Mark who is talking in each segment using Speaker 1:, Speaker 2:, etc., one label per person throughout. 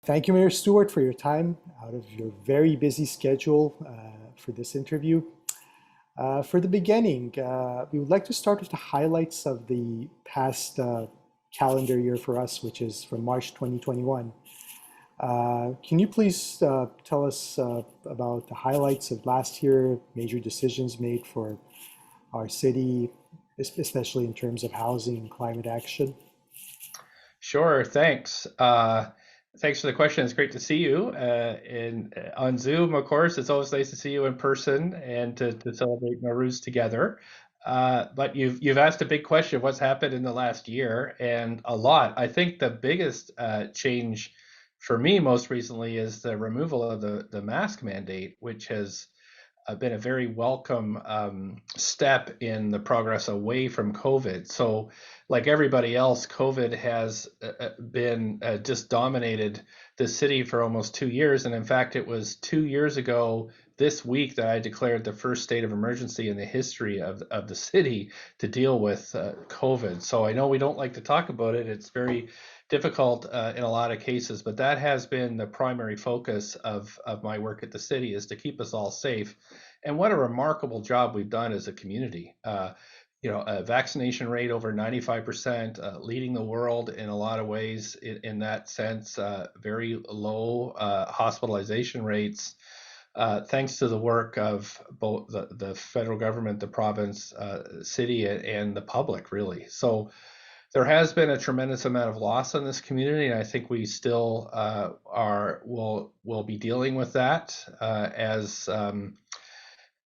Speaker 1: Thank you, Mayor Stewart, for your time out of your very busy schedule for this interview. For the beginning, we would like to start with the highlights of the past calendar year for us, which is from March 2021. Can you please tell us about the highlights of last year, major decisions made for our city, especially in terms of housing and climate action?
Speaker 2: Sure, thanks. Thanks for the question. It's great to see you on Zoom, of course. It's always nice to see you in person and to celebrate Nowruz together. But you've asked a big question, what's happened in the last year, and a lot. I think the biggest change for me most recently is the removal of the mask mandate, which has been a very welcome step in the progress away from COVID. So, like everybody else, COVID has been just dominated the city for almost 2 years. And in fact, it was 2 years ago this week that I declared the first state of emergency in the history of the city to deal with COVID. So I know we don't like to talk about it. It's very difficult in a lot of cases, but that has been the primary focus of my work at the city, is to keep us all safe. And what a remarkable job we've done as a community. A vaccination rate over 95%, leading the world in a lot of ways in that sense, very low hospitalization rates, thanks to the work of both the federal government, the province, city, and the public, really. So there has been a tremendous amount of loss in this community, and I think we still will be dealing with that as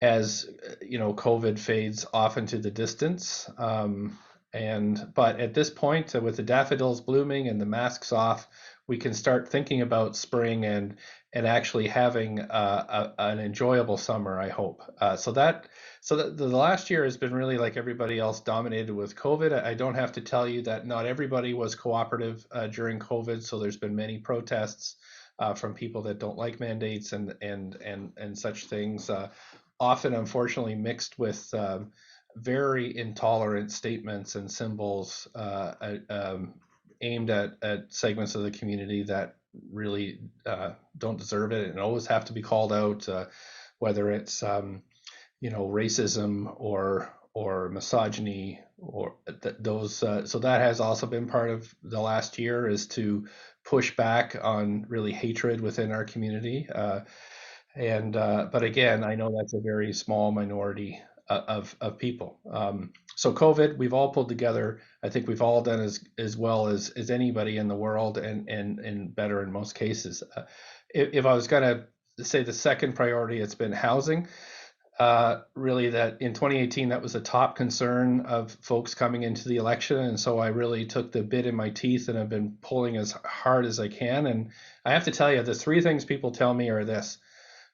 Speaker 2: COVID fades off into the distance. But at this point, with the daffodils blooming and the masks off, we can start thinking about spring and actually having an enjoyable summer, I hope. So the last year has been really, like everybody else, dominated with COVID. I don't have to tell you that not everybody was cooperative during COVID. So there's been many protests from people that don't like mandates and such things. Often, unfortunately, mixed with very intolerant statements and symbols aimed at segments of the community that really don't deserve it and always have to be called out, whether it's racism or misogyny or those. So that has also been part of the last year, is to push back on really hatred within our community. But again, I know that's a very small minority of people. So COVID, we've all pulled together. I think we've all done as well as anybody in the world, and better in most cases. If I was going to say the second priority, it's been housing. Really, that in 2018, that was a top concern of folks coming into the election. And so I really took the bit in my teeth and have been pulling as hard as I can. And I have to tell you, the three things people tell me are this.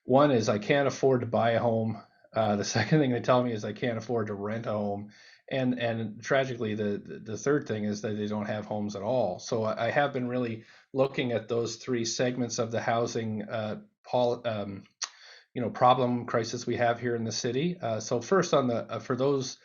Speaker 2: One is I can't afford to buy a home. The second thing they tell me is I can't afford to rent a home. And tragically, the third thing is that they don't have homes at all. So I have been really looking at those three segments of the housing problem crisis we have here in the city. So first, for those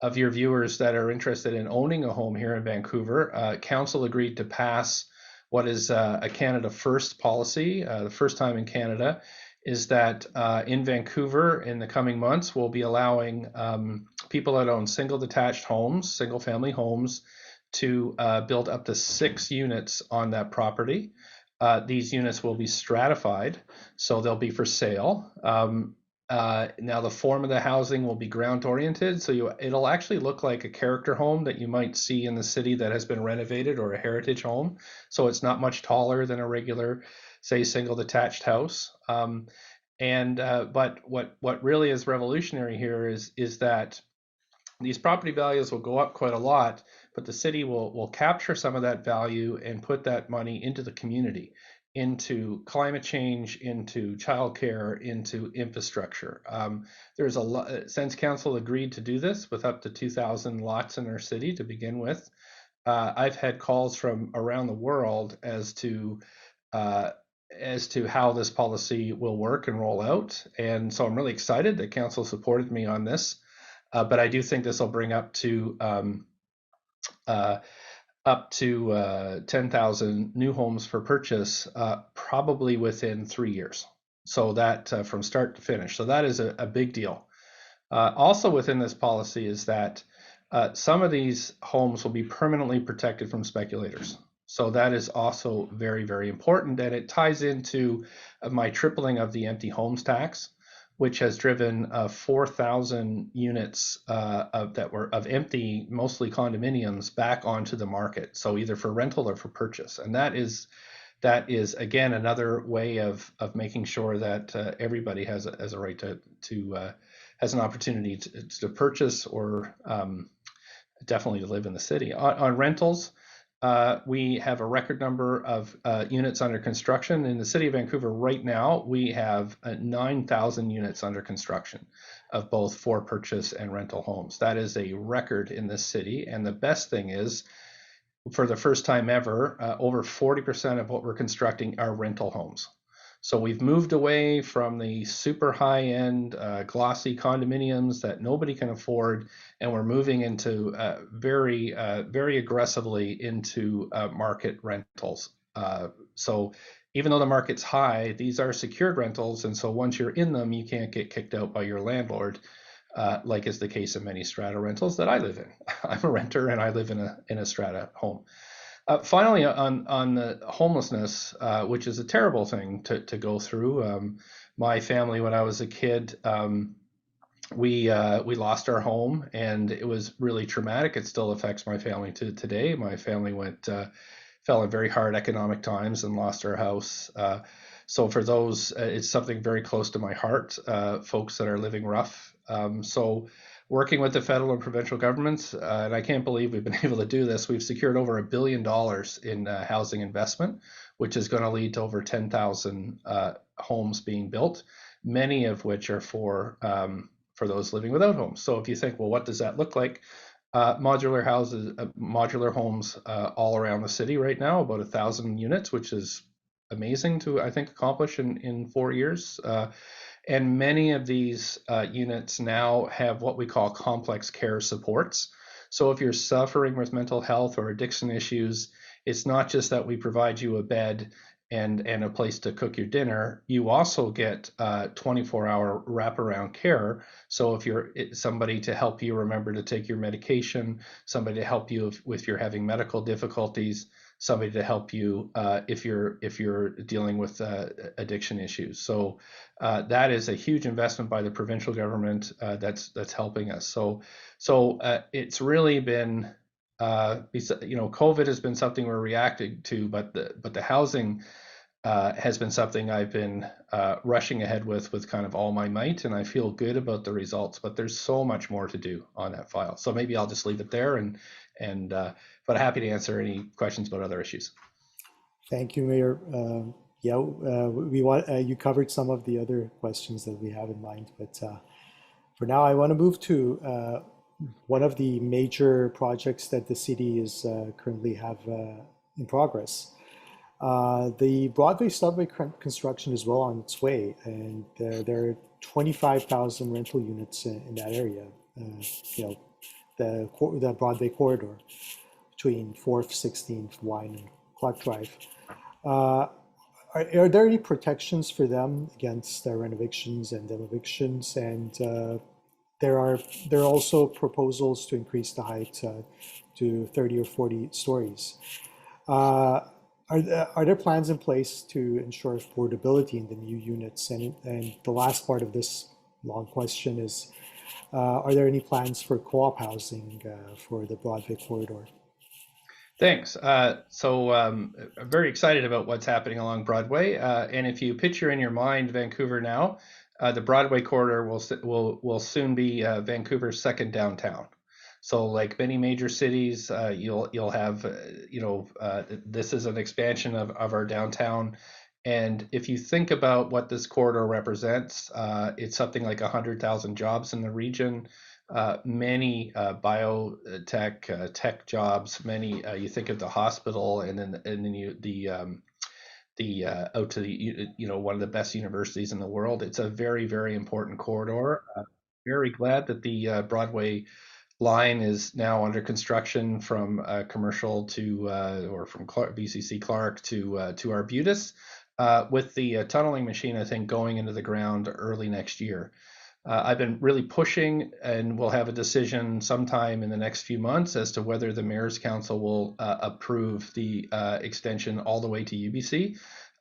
Speaker 2: of your viewers that are interested in owning a home here in Vancouver, council agreed to pass what is a Canada First policy. The first time in Canada is that in Vancouver in the coming months, we'll be allowing people that own single detached homes, single family homes, to build up to 6 units on that property. These units will be stratified, so they'll be for sale. Now the form of the housing will be ground oriented, so it'll actually look like a character home that you might see in the city that has been renovated, or a heritage home. So it's not much taller than a regular, say, single detached house. But what really is revolutionary here is that these property values will go up quite a lot, but the city will capture some of that value and put that money into the community, into climate change, into childcare, into infrastructure. There's a lot, since council agreed to do this with up to 2,000 lots in our city to begin with. I've had calls from around the world as to how this policy will work and roll out. And so I'm really excited that council supported me on this. But I do think this will bring up to up to 10,000 new homes for purchase, probably within 3 years. So that from start to finish. So that is a big deal. Also within this policy is that some of these homes will be permanently protected from speculators. So that is also very, very important. And it ties into my tripling of the empty homes tax, which has driven 4,000 units of empty, mostly condominiums, back onto the market. So either for rental or for purchase. And that is again another way of making sure that everybody has a right to has an opportunity to purchase or definitely to live in the city. On rentals, we have a record number of units under construction. In the city of Vancouver right now, we have 9,000 units under construction of both for purchase and rental homes. That is a record in this city. And the best thing is, for the first time ever, over 40% of what we're constructing are rental homes. So we've moved away from the super high-end, glossy condominiums that nobody can afford, and we're moving into very aggressively into market rentals. So even though the market's high, these are secured rentals, and so once you're in them, you can't get kicked out by your landlord, like is the case in many strata rentals that I live in. I'm a renter, and I live in a strata home. Finally, on the homelessness, which is a terrible thing to go through. My family, when I was a kid, we lost our home, and it was really traumatic. It still affects my family to today. My family fell in very hard economic times and lost our house. So for those, it's something very close to my heart. Folks that are living rough. So working with the federal and provincial governments, and I can't believe we've been able to do this. We've secured over $1 billion in housing investment, which is going to lead to over 10,000 homes being built, many of which are for those living without homes. So if you think, well, what does that look like? Modular houses, modular homes all around the city right now, about 1,000 units, which is amazing to, I think, accomplish in 4 years. And many of these units now have what we call complex care supports. So if you're suffering with mental health or addiction issues, it's not just that we provide you a bed and a place to cook your dinner. You also get 24-hour wraparound care. So if you're somebody to help you remember to take your medication, somebody to help you if you're having medical difficulties, somebody to help you if you're dealing with addiction issues. So that is a huge investment by the provincial government that's helping us. So it's really been COVID has been something we're reacting to, but the housing has been something I've been rushing ahead with kind of all my might, and I feel good about the results. But there's so much more to do on that file. So maybe I'll just leave it there, but happy to answer any questions about other issues.
Speaker 1: Thank you, Mayor. You covered some of the other questions that we have in mind, but for now, I want to move to one of the major projects that the city is currently have in progress. The Broadway subway construction is well on its way, and there are 25,000 rental units in that area. The Broadway corridor between 4th, 16th, Wine, and Clark Drive. Are there any protections for them against renovictions and demolitions? And there are also proposals to increase the height to 30 or 40 stories. Are there plans in place to ensure affordability in the new units? And the last part of this long question is, are there any plans for co-op housing for the Broadway corridor?
Speaker 2: Thanks. I'm very excited about what's happening along Broadway. And if you picture in your mind Vancouver now, the Broadway corridor will soon be Vancouver's second downtown. So, like many major cities, you'll have this is an expansion of our downtown. And if you think about what this corridor represents, it's something like 100,000 jobs in the region, many biotech, tech jobs. Many you think of the hospital, and then out to the one of the best universities in the world. It's a very, very important corridor. Very glad that the Broadway line is now under construction from commercial to, or from BCC Clark to Arbutus, with the tunneling machine, I think, going into the ground early next year. I've been really pushing, and we'll have a decision sometime in the next few months as to whether the Mayor's Council will approve the extension all the way to UBC.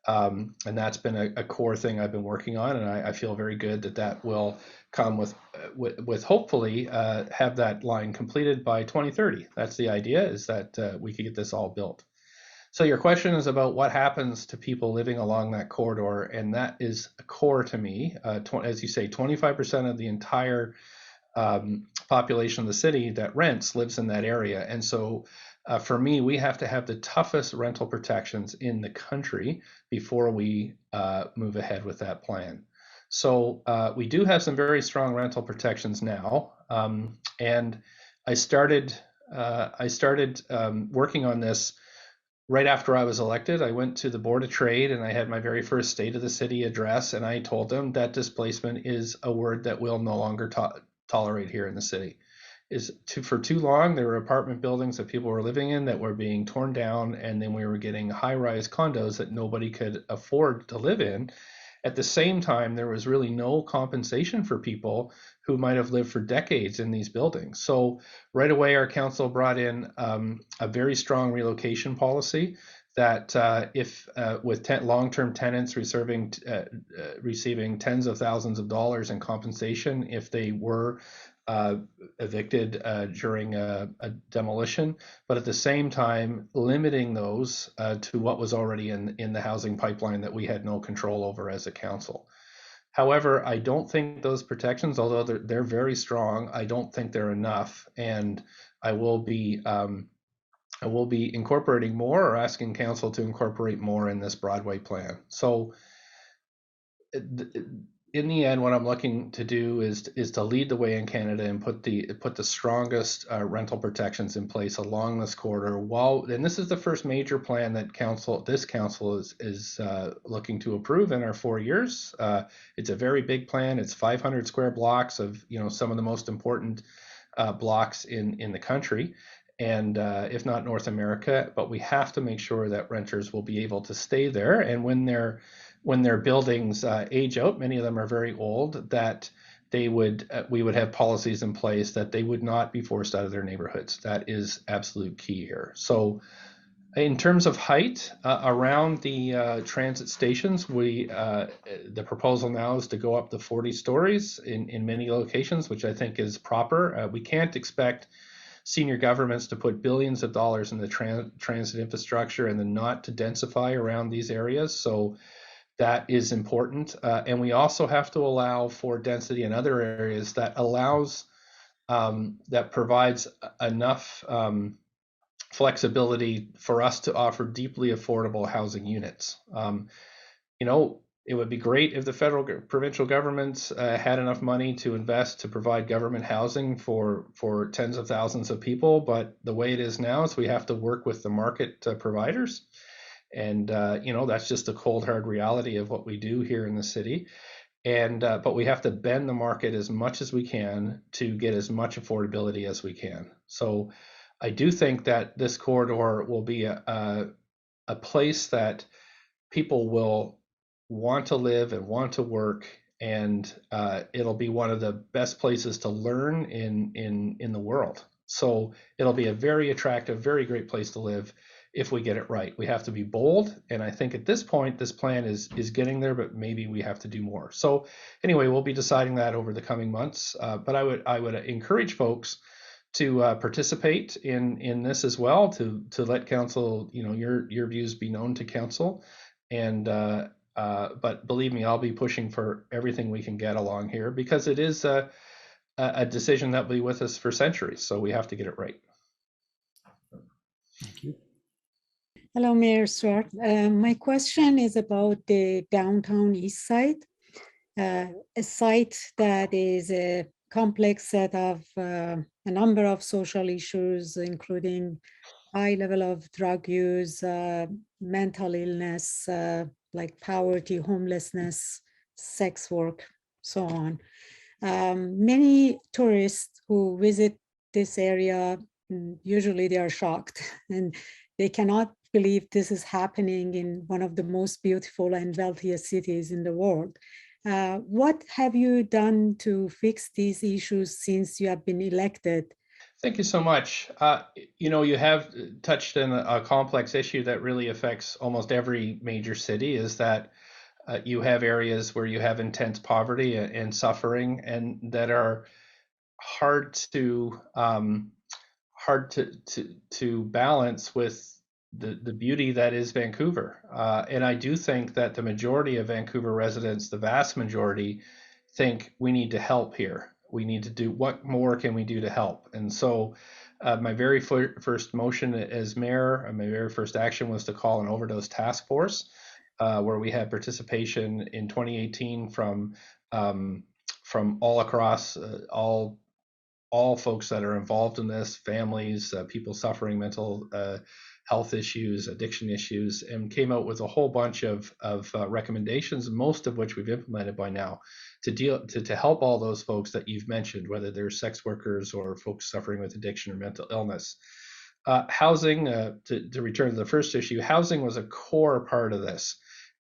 Speaker 2: And that's been a core thing I've been working on, and I feel very good that that will come with hopefully have that line completed by 2030. That's the idea, is that we could get this all built. So your question is about what happens to people living along that corridor, and that is core to me. As you say, 25% of the entire population of the city that rents lives in that area. And so for me, we have to have the toughest rental protections in the country before we move ahead with that plan. So we do have some very strong rental protections now. And I started working on this right after I was elected. I went to the Board of Trade and I had my very first State of the City address, and I told them that displacement is a word that we'll no longer tolerate here in the city. For too long, there were apartment buildings that people were living in that were being torn down, and then we were getting high-rise condos that nobody could afford to live in. At the same time, there was really no compensation for people who might have lived for decades in these buildings. So right away, our council brought in a very strong relocation policy that if with long-term tenants receiving tens of thousands of dollars in compensation if they were evicted during a demolition, but at the same time limiting those to what was already in the housing pipeline that we had no control over as a council. However, I don't think those protections, although they're very strong, I don't think they're enough, and I will be incorporating more, or asking council to incorporate more in this Broadway plan. So in the end, what I'm looking to do is to lead the way in Canada and put the strongest rental protections in place along this corridor. And this is the first major plan that this council is looking to approve in our 4 years. It's a very big plan. It's 500 square blocks of some of the most important blocks in the country, and if not North America. But we have to make sure that renters will be able to stay there, and when their buildings age out, many of them are very old, that we would have policies in place that they would not be forced out of their neighborhoods. That is absolute key here. So in terms of height around the transit stations, the proposal now is to go up to 40 stories in many locations, which I think is proper. We can't expect senior governments to put billions of dollars in the transit infrastructure and then not to densify around these areas. So that is important. And we also have to allow for density in other areas that provides enough flexibility for us to offer deeply affordable housing units. It would be great if the federal, provincial governments had enough money to invest to provide government housing for tens of thousands of people. But the way it is now is we have to work with the market providers. And, that's just the cold, hard reality of what we do here in the city. And but we have to bend the market as much as we can to get as much affordability as we can. So I do think that this corridor will be a place that people will want to live and want to work, and it'll be one of the best places to learn in the world. So it'll be a very attractive, very great place to live if we get it right. We have to be bold, and I think at this point, this plan is getting there, but maybe we have to do more. So anyway, we'll be deciding that over the coming months. But I would encourage folks to participate in this as well, to let council, your views be known to council, and but believe me, I'll be pushing for everything we can get along here, because it is a decision that will be with us for centuries. So we have to get it right.
Speaker 1: Thank you.
Speaker 3: Hello, Mayor Stuart. My question is about the downtown Eastside, a site that is a complex set of a number of social issues, including high level of drug use, mental illness, like poverty, homelessness, sex work, so on. Many tourists who visit this area, usually they are shocked and they cannot believe this is happening in one of the most beautiful and wealthiest cities in the world. What have you done to fix these issues since you have been elected?
Speaker 2: Thank you so much. You have touched on a complex issue that really affects almost every major city, is that you have areas where you have intense poverty and suffering, and that are hard to balance with the beauty that is Vancouver. And I do think that the majority of Vancouver residents, the vast majority, think we need to help here. We need to do, what more can we do to help? And so my very first motion as mayor, my very first action was to call an overdose task force, where we had participation in 2018 from all across, all folks that are involved in this, families, people suffering mental health issues, addiction issues, and came out with a whole bunch of recommendations, most of which we've implemented by now, to help all those folks that you've mentioned, whether they're sex workers or folks suffering with addiction or mental illness. Housing, to return to the first issue, housing was a core part of this.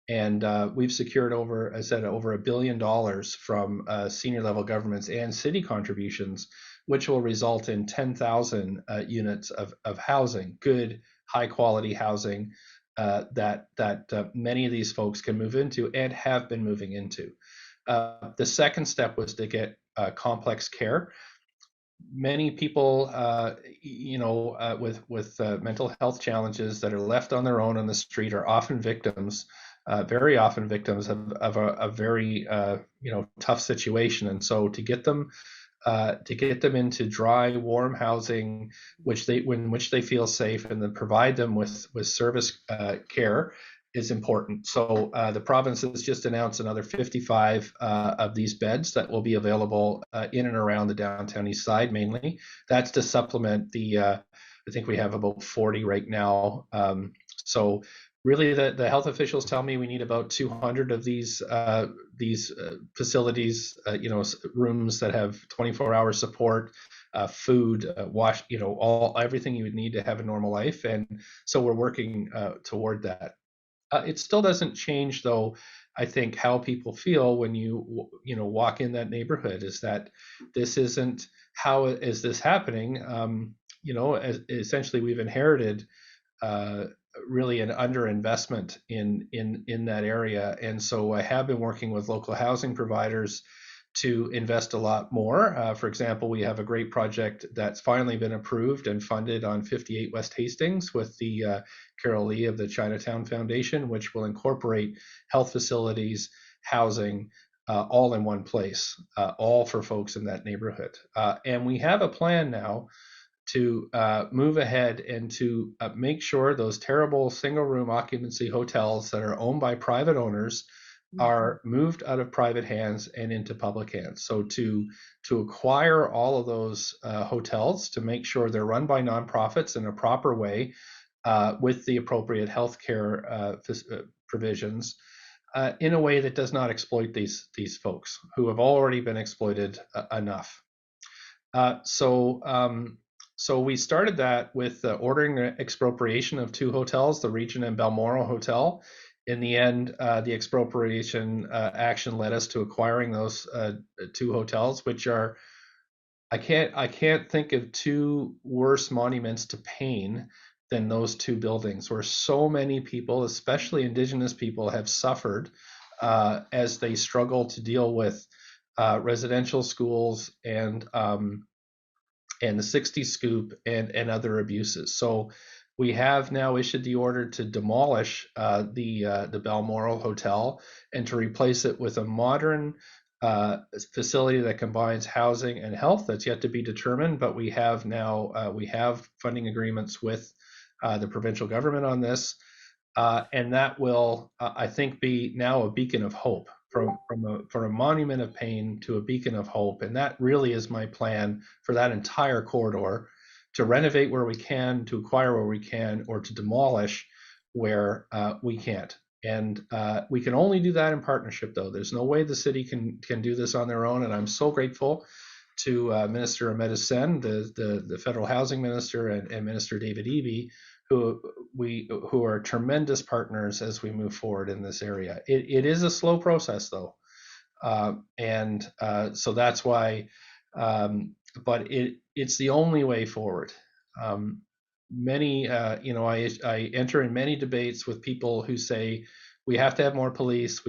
Speaker 2: And we've secured over $1 billion from senior level governments and city contributions, which will result in 10,000 units of housing, good, high quality housing that many of these folks can move into and have been moving into. The second step was to get complex care. Many people, with mental health challenges that are left on their own on the street are often victims. Very often victims of a very tough situation, and so to get them into dry, warm housing, which they feel safe, and then provide them with service care is important. So the province has just announced another 55 of these beds that will be available in and around the downtown Eastside mainly. That's to supplement the I think we have about 40 right now. So really, the health officials tell me we need about 200 of these facilities, rooms that have 24-hour support, food, wash, everything you would need to have a normal life. And so we're working toward that. It still doesn't change, though, I think, how people feel when you walk in that neighborhood, is that this isn't, how is this happening? Essentially, we've inherited really an underinvestment in that area. And so I have been working with local housing providers to invest a lot more. For example, we have a great project that's finally been approved and funded on 58 West Hastings with the Carol Lee of the Chinatown Foundation, which will incorporate health facilities, housing, all in one place, all for folks in that neighborhood. And we have a plan now to move ahead and to make sure those terrible single room occupancy hotels that are owned by private owners are moved out of private hands and into public hands. So to acquire all of those hotels, to make sure they're run by nonprofits in a proper way, with the appropriate healthcare provisions, in a way that does not exploit these folks who have already been exploited enough. So we started that with ordering the expropriation of 2 hotels, the Regent and Balmoral Hotel. In the end, the expropriation action led us to acquiring those 2 hotels, which are, I can't think of 2 worse monuments to pain than those 2 buildings, where so many people, especially Indigenous people, have suffered as they struggle to deal with residential schools and the 60 scoop and other abuses. So we have now issued the order to demolish the Balmoral Hotel and to replace it with a modern facility that combines housing and health. That's yet to be determined, but we have now we have funding agreements with the provincial government on this, and that will, I think, be now a beacon of hope. From a monument of pain to a beacon of hope. And that really is my plan for that entire corridor, to renovate where we can, to acquire where we can, or to demolish where we can't. And we can only do that in partnership, though. There's no way the city can do this on their own. And I'm so grateful Minister Ahmed Hussein, the federal housing minister, and Minister David Eby, who are tremendous partners as we move forward in this area. It is a slow process, though, so that's why. But it's the only way forward. I enter in many debates with people who say we have to have more police,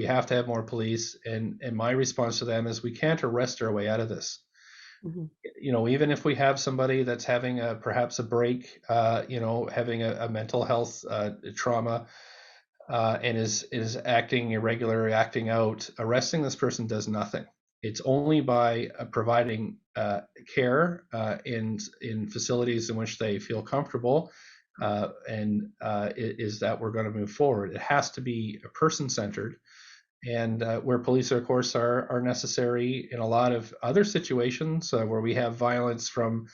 Speaker 2: and my response to them is we can't arrest our way out of this. Mm-hmm. Even if we have somebody that's having perhaps a break, having a mental health trauma, and is acting irregular, acting out, arresting this person does nothing. It's only by providing care in facilities in which they feel comfortable, is that we're going to move forward. It has to be person-centered, and where police, of course, are necessary in a lot of other situations where we have violence from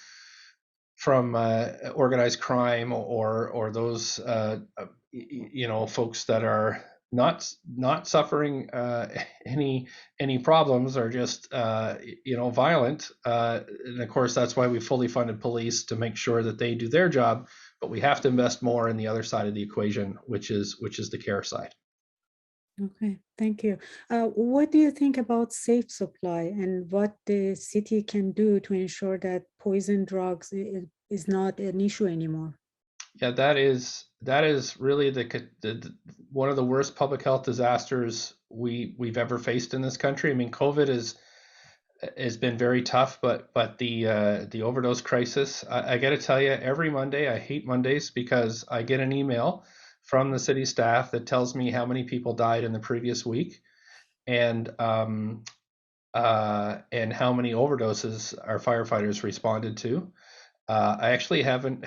Speaker 2: organized crime or those folks that are not suffering any problems, are just violent, and of course that's why we fully funded police to make sure that they do their job, but we have to invest more in the other side of the equation, which is the care side.
Speaker 3: Okay, thank you. What do you think about safe supply and what the city can do to ensure that poison drugs is not an issue anymore?
Speaker 2: Yeah, that is really the one of the worst public health disasters we've ever faced in this country. I mean, COVID has been very tough, but the overdose crisis. I got to tell you, every Monday, I hate Mondays because I get an email from the city staff that tells me how many people died in the previous week, and how many overdoses our firefighters responded to. I actually haven't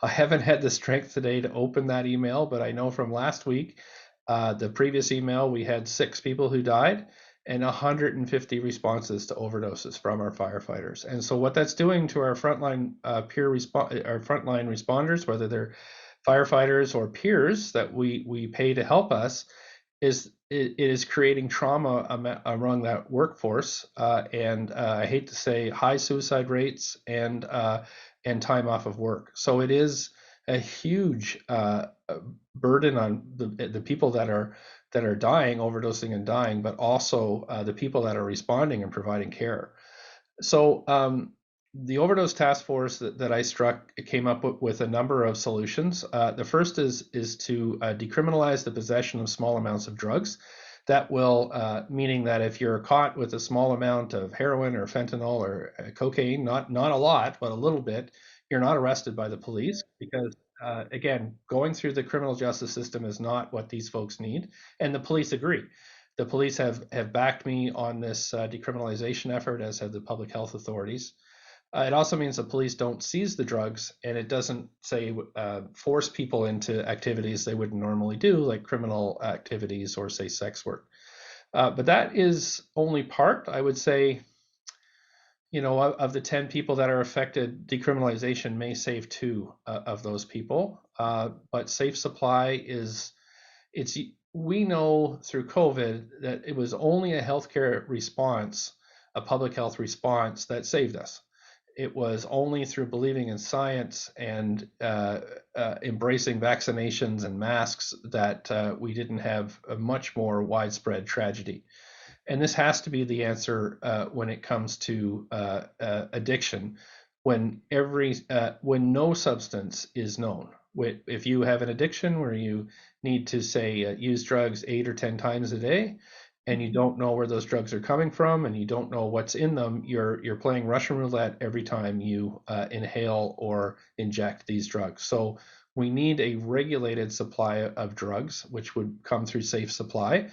Speaker 2: had the strength today to open that email, but I know from last week, the previous email, we had 6 people who died and 150 responses to overdoses from our firefighters. And so what that's doing to our frontline our frontline responders, whether they're firefighters or peers that we pay to help us, it is creating trauma among that workforce, and I hate to say, high suicide rates and time off of work. So it is a huge burden on the people that are dying, overdosing and dying, but also the people that are responding and providing care. So the overdose task force that I struck came up with a number of solutions. The first is to decriminalize the possession of small amounts of drugs. That will, meaning that if you're caught with a small amount of heroin or fentanyl or cocaine, not a lot, but a little bit, you're not arrested by the police because, again, going through the criminal justice system is not what these folks need. And the police agree. The police have backed me on this decriminalization effort, as have the public health authorities. It also means the police don't seize the drugs, and it doesn't say force people into activities they wouldn't normally do, like criminal activities or, say, sex work. But that is only part. I would say, of the 10 people that are affected, decriminalization may save 2 of those people. But safe supply we know through COVID that it was only a healthcare response, a public health response, that saved us. It was only through believing in science and embracing vaccinations and masks that we didn't have a much more widespread tragedy. And this has to be the answer when it comes to addiction. When no substance is known. If you have an addiction where you need to, say, use drugs 8 or 10 times a day, and you don't know where those drugs are coming from, and you don't know what's in them, you're playing Russian roulette every time you inhale or inject these drugs. So we need a regulated supply of drugs, which would come through safe supply,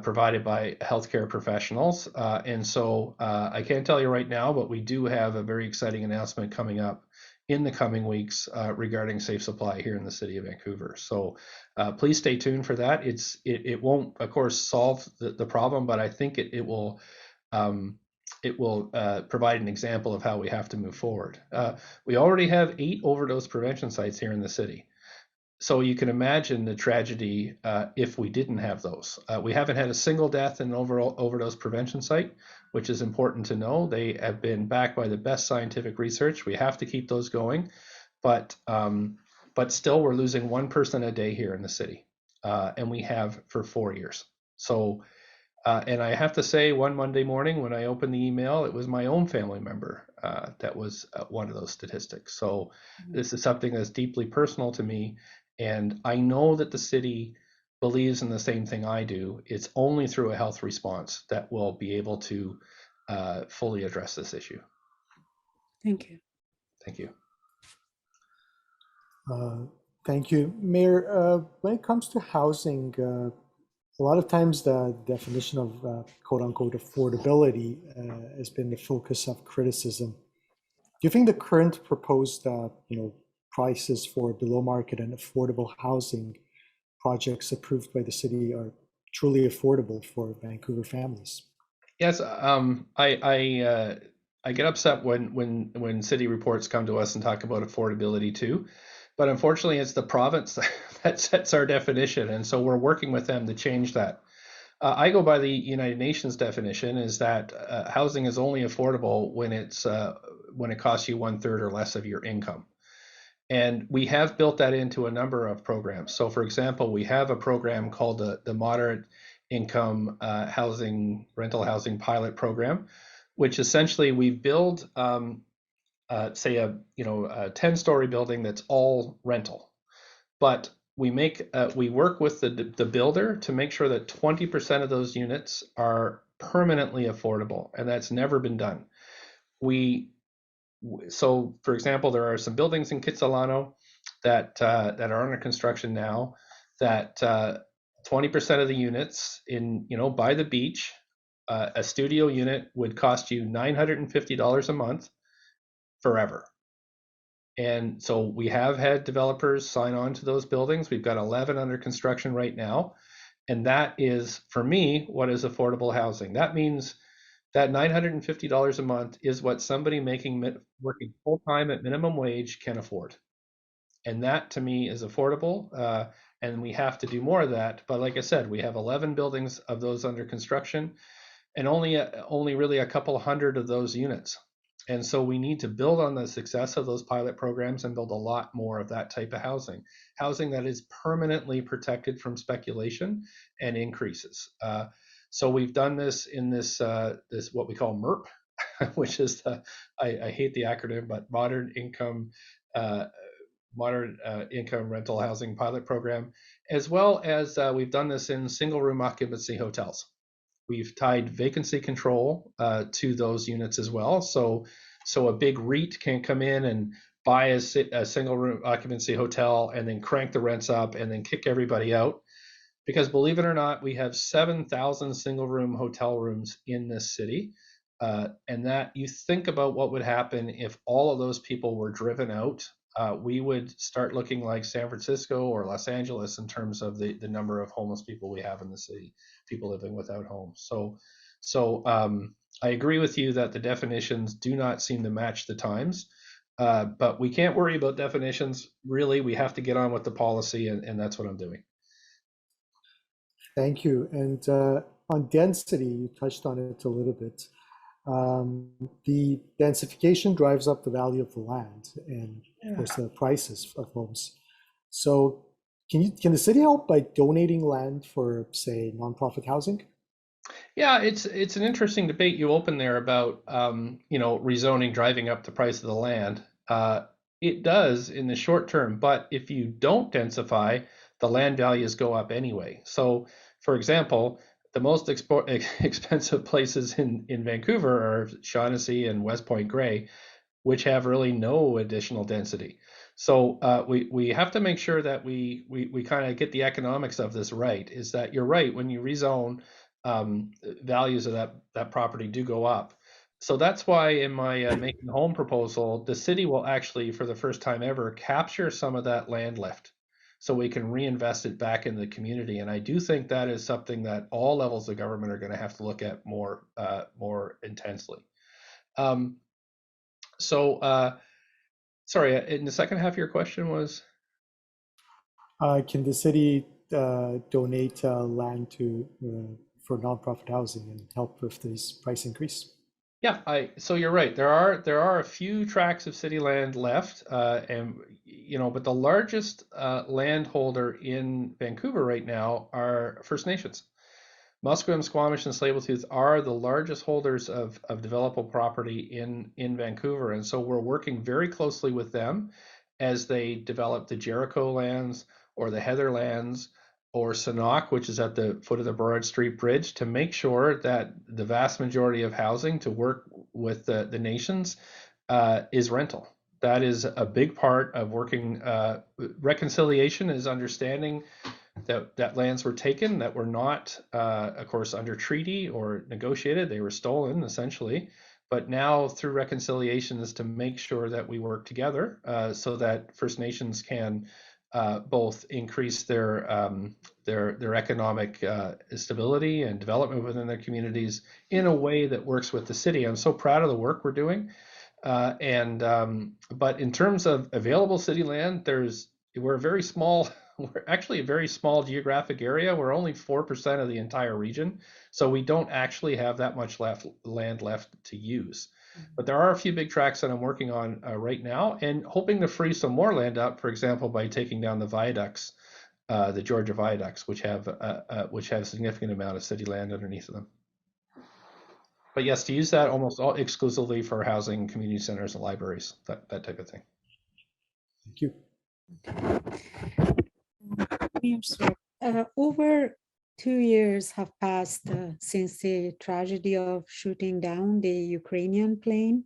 Speaker 2: provided by healthcare professionals. And so I can't tell you right now, but we do have a very exciting announcement coming up in the coming weeks regarding safe supply here in the city of Vancouver. So please stay tuned for that. It won't, of course, solve the problem, but I think it will provide an example of how we have to move forward. We already have 8 overdose prevention sites here in the city. so you can imagine the tragedy if we didn't have those. We haven't had a single death in an overdose prevention site, which is important to know. They have been backed by the best scientific research. We have to keep those going, but still we're losing one person a day here in the city, and we have for 4 years. So, and I have to say, one Monday morning when I opened the email, it was my own family member that was one of those statistics. So this is something that's deeply personal to me. And I know that the city believes in the same thing I do. It's only through a health response that we'll be able to fully address this issue.
Speaker 3: Thank you.
Speaker 2: Thank you.
Speaker 1: Thank you. Mayor, when it comes to housing, a lot of times the definition of quote unquote affordability has been the focus of criticism. Do you think the current proposed prices for below market and affordable housing projects approved by the city are truly affordable for Vancouver families?
Speaker 2: Yes, I get upset when city reports come to us and talk about affordability too, but unfortunately it's the province that sets our definition, and so we're working with them to change that. I go by the United Nations definition, is that housing is only affordable when it costs you 1/3 or less of your income. And we have built that into a number of programs. So for example, we have a program called the Moderate Income Rental Housing Pilot Program, which essentially we build, say a 10-story building that's all rental, but we work with the builder to make sure that 20% of those units are permanently affordable, and that's never been done. So, for example, there are some buildings in Kitsilano that are under construction now that 20% of the units by the beach, a studio unit would cost you $950 a month forever. And so we have had developers sign on to those buildings. We've got 11 under construction right now. And that is, for me, what is affordable housing. That means that $950 a month is what somebody working full-time at minimum wage can afford. And that, to me, is affordable. And we have to do more of that. But like I said, we have 11 buildings of those under construction, and only really a couple hundred of those units. And so we need to build on the success of those pilot programs and build a lot more of that type of housing that is permanently protected from speculation and increases. So we've done this in this what we call MERP, which is I hate the acronym, but Modern Income Rental Housing Pilot Program, as well as we've done this in single room occupancy hotels. We've tied vacancy control to those units as well. So a big REIT can come in and buy a single room occupancy hotel and then crank the rents up and then kick everybody out. Because believe it or not, we have 7,000 single room hotel rooms in this city. And that you think about what would happen if all of those people were driven out. We would start looking like San Francisco or Los Angeles in terms of the number of homeless people we have in the city, people living without homes. So I agree with you that the definitions do not seem to match the times, but we can't worry about definitions. Really, we have to get on with the policy, and that's what I'm doing.
Speaker 1: Thank you. And on density, you touched on it a little bit. The densification drives up the value of the land and, of course, the prices of homes. So can the city help by donating land for, say, nonprofit housing?
Speaker 2: Yeah, it's an interesting debate you opened there about rezoning driving up the price of the land. It does in the short term, but if you don't densify, the land values go up anyway. So, for example, the most expensive places in Vancouver are Shaughnessy and West Point Grey, which have really no additional density. So we have to make sure that we kind of get the economics of this right. Is that you're right, when you rezone, values of that property do go up. So that's why in my Making Home proposal, the city will actually, for the first time ever, capture some of that land lift, so we can reinvest it back in the community. And I do think that is something that all levels of government are going to have to look at more intensely. Sorry, in the second half of your question was?
Speaker 1: Can the city donate land for nonprofit housing and help with this price increase?
Speaker 2: Yeah, so you're right. There are a few tracts of city land left, and but the largest landholder in Vancouver right now are First Nations. Musqueam, Squamish, and Tsleil-Waututh are the largest holders of developable property in Vancouver, and so we're working very closely with them as they develop the Jericho lands or the Heather lands or Sanok, which is at the foot of the Broad Street Bridge, to make sure that the vast majority of housing to work with the nations is rental. That is a big part of working. Reconciliation is understanding that lands were taken that were not, of course, under treaty or negotiated. They were stolen, essentially. But now, through reconciliation, is to make sure that we work together so that First Nations can both increase their economic stability and development within their communities in a way that works with the city. I'm so proud of the work we're doing. But in terms of available city land, we're actually a very small geographic area. We're only 4% of the entire region, so we don't actually have that much land left to use. But there are a few big tracts that I'm working on right now, and hoping to free some more land up. For example, by taking down the viaducts, the Georgia viaducts, which have a significant amount of city land underneath them. But yes, to use that almost all exclusively for housing, community centers, and libraries, that type of thing.
Speaker 1: Thank you.
Speaker 3: Over 2 years have passed since the tragedy of shooting down the Ukrainian plane.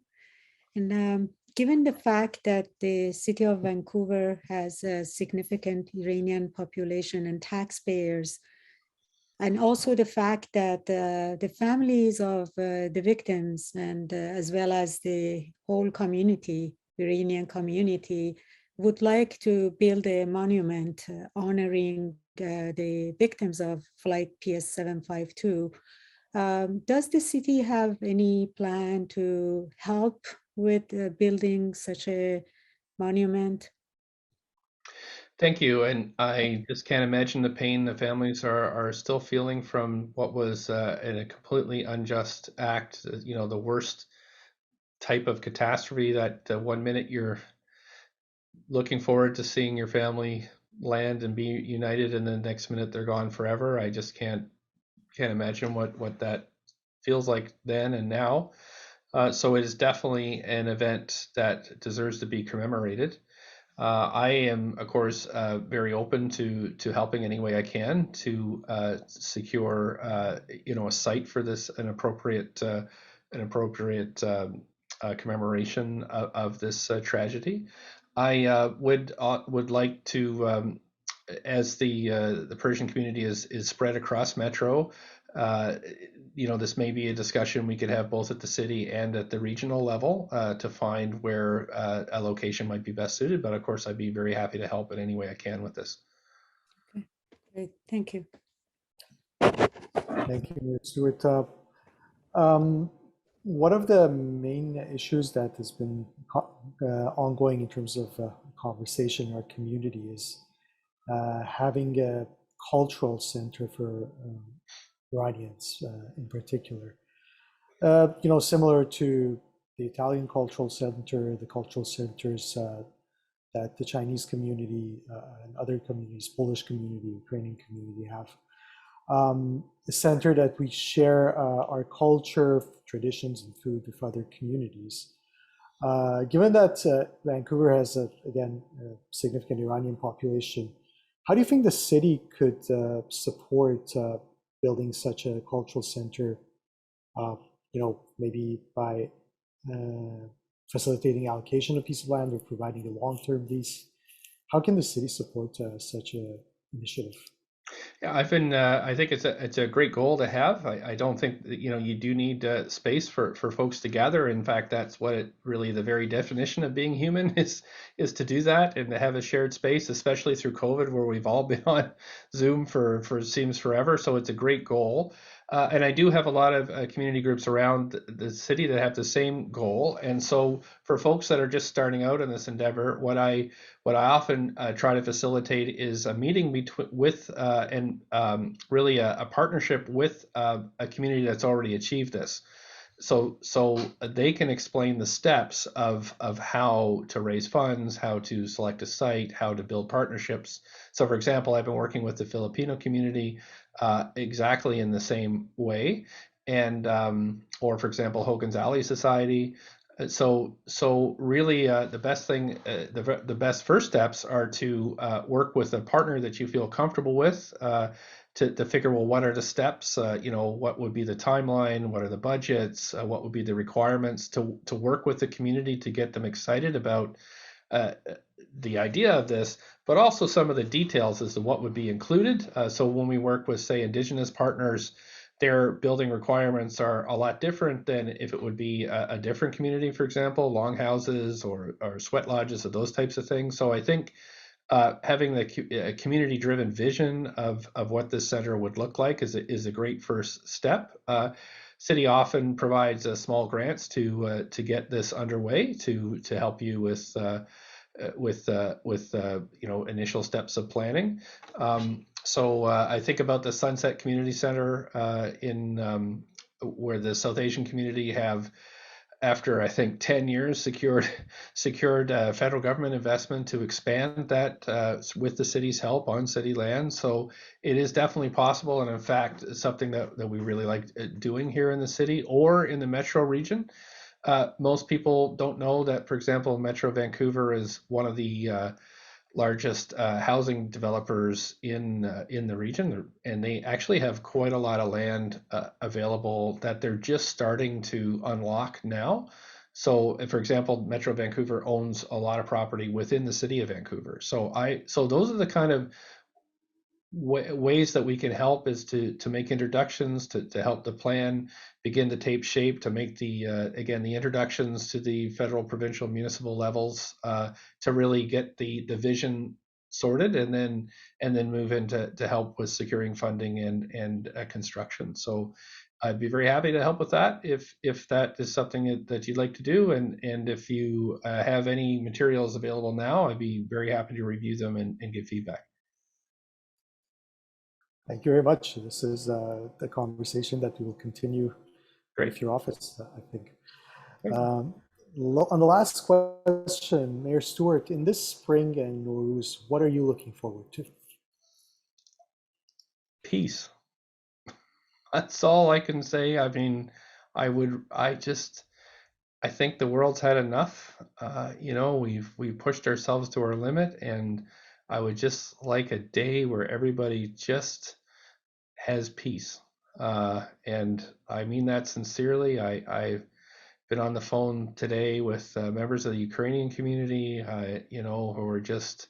Speaker 3: And given the fact that the city of Vancouver has a significant Iranian population and taxpayers, and also the fact that the families of the victims and as well as the whole community, Iranian community, would like to build a monument honoring the victims of Flight PS752. Does the city have any plan to help with building such a monument?
Speaker 2: Thank you. And I just can't imagine the pain the families are still feeling from what was a completely unjust act, the worst type of catastrophe that 1 minute you're looking forward to seeing your family land and be united, and the next minute they're gone forever. I just can't imagine what that feels like then and now. So it is definitely an event that deserves to be commemorated. I am, of course, very open to helping any way I can to secure, a site for this, an appropriate commemoration of this tragedy. I would like to, as the Persian community is spread across Metro. This may be a discussion we could have both at the city and at the regional level to find where a location might be best suited. But of course, I'd be very happy to help in any way I can with this.
Speaker 3: Okay, great. Thank you.
Speaker 1: Thank you, Stuart. One of the main issues that has been ongoing in terms of conversation in our community is having a cultural center for Iranians in particular. Similar to the Italian Cultural Center, the cultural centers that the Chinese community and other communities, Polish community, Ukrainian community have. A center that we share our culture, traditions, and food with other communities. Given that Vancouver has, again, a significant Iranian population, how do you think the city could support building such a cultural center, maybe by facilitating allocation of a piece of land or providing a long-term lease? How can the city support such an initiative?
Speaker 2: Yeah, I think it's a great goal to have. I don't think that, you do need space for folks to gather. In fact, that's what really the very definition of being human is to do that and to have a shared space, especially through COVID, where we've all been on Zoom for seems forever. So it's a great goal. And I do have a lot of community groups around the city that have the same goal. And so for folks that are just starting out in this endeavor, what I often try to facilitate is a meeting with really a partnership with a community that's already achieved this. So they can explain the steps of how to raise funds, how to select a site, how to build partnerships. So for example, I've been working with the Filipino community exactly in the same way, and or for example, Hogan's Alley Society. So really the best thing, the best first steps are to work with a partner that you feel comfortable with, to figure, well, what are the steps, what would be the timeline, what are the budgets, what would be the requirements to work with the community to get them excited about the idea of this, but also some of the details as to what would be included. So when we work with, say, Indigenous partners, their building requirements are a lot different than if it would be a different community, for example, longhouses or sweat lodges or those types of things. So I think having the community-driven vision of what this center would look like is a great first step. City often provides small grants to get this underway to help you with initial steps of planning. So I think about the Sunset Community Center in where the South Asian community have, after I think 10 years, secured federal government investment to expand that with the city's help on city land. So it is definitely possible, and in fact, it's something that we really like doing here in the city or in the metro region. Most people don't know that, for example, Metro Vancouver is one of the largest housing developers in the region, and they actually have quite a lot of land available that they're just starting to unlock now. So, for example, Metro Vancouver owns a lot of property within the city of Vancouver. So those are the kind of ways that we can help, is to make introductions, to help the plan begin to take shape, to make the again the introductions to the federal, provincial, municipal levels, to really get the vision sorted, and then move into help with securing funding and construction. So I'd be very happy to help with that if that is something that you'd like to do, and if you have any materials available now, I'd be very happy to review them and give feedback.
Speaker 1: Thank you very much. This is the conversation that we will continue with your office, I think. On the last question, Mayor Stewart, in this spring and Nowruz, what are you looking forward to?
Speaker 2: Peace. That's all I can say. I mean, I think the world's had enough. We've pushed ourselves to our limit, and I would just like a day where everybody just has peace. And I mean that sincerely. I've been on the phone today with members of the Ukrainian community, who are just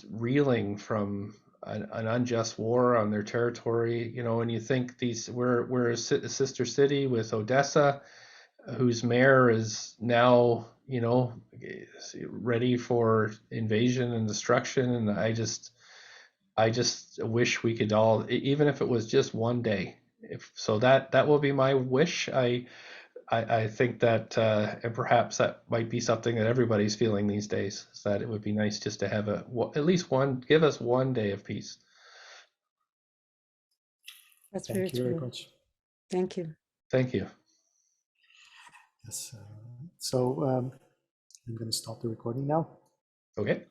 Speaker 2: reeling from an unjust war on their territory. And you think we're a sister city with Odessa, whose mayor is now, ready for invasion and destruction. And I just wish we could all, even if it was just one day. That will be my wish. I think that, and perhaps that might be something that everybody's feeling these days, is that it would be nice just to have at least give us one day of peace.
Speaker 3: That's very true. Very much. Thank you.
Speaker 2: Thank you.
Speaker 1: Yes. So I'm going to stop the recording now.
Speaker 2: Okay.